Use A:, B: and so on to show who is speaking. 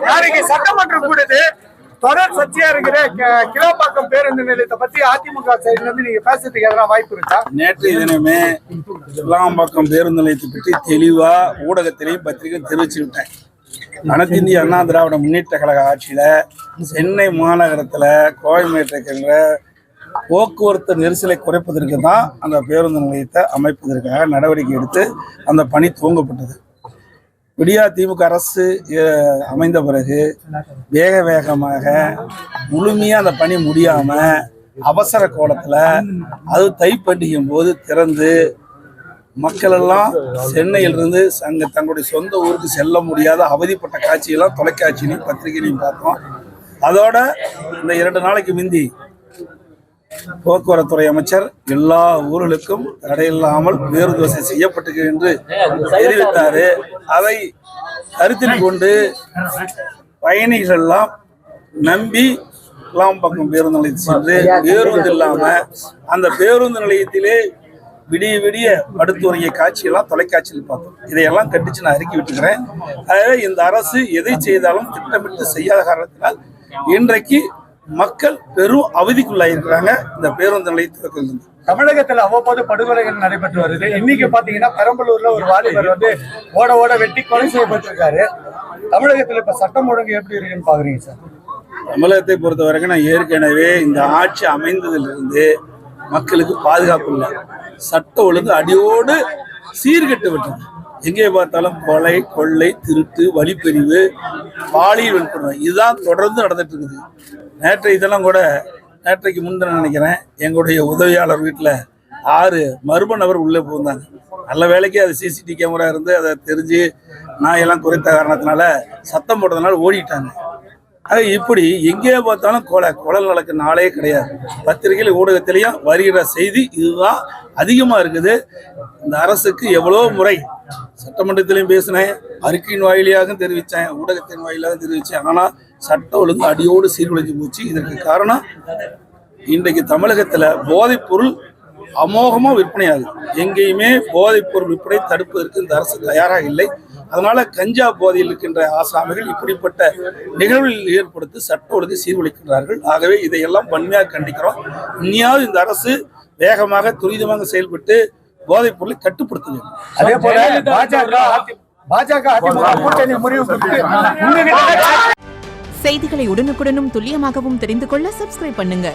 A: நாளைக்கு சட்டமன்றம் கூடுது. தொடர் சர்ச்சையா இருக்கிற கிளாம்பாக்கம் பேருந்து நிலையத்தை பத்தி அதிமுக சைடுல இருந்து நீங்க பேசுறதுக்கு எதனா வாய்ப்பு இருக்கா?
B: நேற்றைய தினமே கிளாம்பாக்கம் பேருந்து நிலையத்தை பற்றி தெளிவா ஊடகத்திலையும் பத்திரிகையும் தெரிவிச்சு விட்டேன். அனைத்து இந்திய அண்ணா திராவிட முன்னேற்ற கழக ஆட்சியில சென்னை மாநகரத்துல கோயம்பேட்டைங்கிற போக்குவரத்து நெரிசலை குறைப்பதற்கு தான் அந்த பேருந்து நிலையத்தை அமைப்பதற்காக நடவடிக்கை எடுத்து அந்த பணி துவங்கப்பட்டது. விடியா திமுக அரசு அமைந்த பிறகு வேகமாக முழுமையாக அந்த பணி முடியாமல் அவசர கோலத்தில் அது தைப்பண்டிக்கும் போது திறந்து மக்கள் எல்லாம் சென்னையிலிருந்து தங்களுடைய சொந்த ஊருக்கு செல்ல முடியாத அவதிப்பட்ட காட்சியெல்லாம் தொலைக்காட்சியிலையும் பத்திரிகையிலையும் பார்த்தோம். அதோட இந்த 2 நாளைக்கு முந்தி போக்குவரத்துறை அமைச்சர் எல்லா ஊர்களுக்கும் தடையில்லாமல் பேருந்து வசதி செய்யப்பட்டது என்று தெரிவித்தாரு. அதை கருத்தில் கொண்டு பயணிகள் எல்லாம் நம்பி கிளாம்பாக்கம் பேருந்து நிலையத்தில் சென்று பேருந்து இல்லாம அந்த பேருந்து நிலையத்திலே விடிய படுத்துறைய காட்சியெல்லாம் தொலைக்காட்சியில் பார்த்தோம். இதையெல்லாம் கண்டிச்சு நான் அறிக்கை விட்டுக்கிறேன். ஆகவே இந்த அரசு எதை செய்தாலும் திட்டமிட்டு செய்யாத காரணத்தினால் இன்றைக்கு மக்கள் பெரும் அவதிக்குள்ளாயிருக்கிறாங்க. இந்த பேருந்து நிலையத்தில்
A: தமிழகத்துல அவ்வப்போது படுகொலைகள் நடைபெற்று வருது. இன்னைக்கு பாத்தீங்கன்னா பெரம்பலூர்ல ஒரு வாலிபர் ஓட வெட்டி கொலை செய்யப்பட்டிருக்காரு. தமிழகத்துல இப்ப சட்டம் ஒழுங்கு எப்படி இருக்குன்னு பாக்குறீங்க சார்?
B: தமிழகத்தை பொறுத்த வரைக்கும் நான் ஏற்கனவே இந்த ஆட்சி அமைந்ததிலிருந்து மக்களுக்கு பாதுகாப்பு இல்லை. சட்ட ஒழுங்கு அடியோடு சீர்கெட்டு விட்டது. எங்கே பார்த்தாலும் கொலை, கொள்ளை, திருட்டு, வழிப்பறிவு, பாலியல் வன்கொடுமை இதுதான் தொடர்ந்து நடந்துட்டு இருக்குது. நேற்றைக்கு முன்தினம் நினைக்கிறேன் எங்களுடைய உதவியாளர் வீட்டில் 6 மர்ம நபர் உள்ளே போந்தாங்க. நல்ல வேலைக்கு அது சிசிடிவி கேமரா இருந்து அதை தெரிஞ்சு நாயெல்லாம் குறைத்த காரணத்தினால சத்தம் போட்டதுனால ஓடிட்டாங்க. அது இப்படி எங்கே பார்த்தாலும் கொலை நடக்க நாளே கிடையாது. பத்திரிகையில் ஊடகத்திலையும் வருகிற செய்தி இதுதான் அதிகமாக இருக்குது. இந்த அரசுக்கு எவ்வளோ முறை சட்டமன்றத்திலையும் பேசினேன், அறிக்கையின் வாயிலாக தெரிவித்தேன், ஊடகத்தின் வாயிலாக தெரிவித்தேன். ஆனால் சட்ட ஒழுங்கு அடியோடு சீர்குலைஞ்சு போச்சு. இதற்கு காரணம் இன்றைக்கு தமிழகத்தில் போதைப்பொருள் அமோகமாக விற்பனையாகுது. எங்கேயுமே போதைப்பொருள் விற்பனை தடுப்பதற்கு இந்த அரசு தயாராக இல்லை. அதனால கஞ்சா போதையில் இருக்கின்ற ஆசாமிகள் இப்படிப்பட்ட நிகழ்வில் ஏற்படுத்தி சட்ட ஒழுங்கை சீர்குலைக்கின்றார்கள். ஆகவே இதையெல்லாம் வன்மையாக கண்டிக்கிறோம். இனியாவது இந்த அரசு வேகமாக துரிதமாக செயல்பட்டு போதைப் பொருளை கட்டுப்படுத்த வேண்டும்.
A: அதே போல பாஜக கூட்டணி முறிவு
C: செய்திகளை உடனுக்குடனும் துல்லியமாகவும் தெரிந்து கொள்ள சப்ஸ்கிரைப் பண்ணுங்க.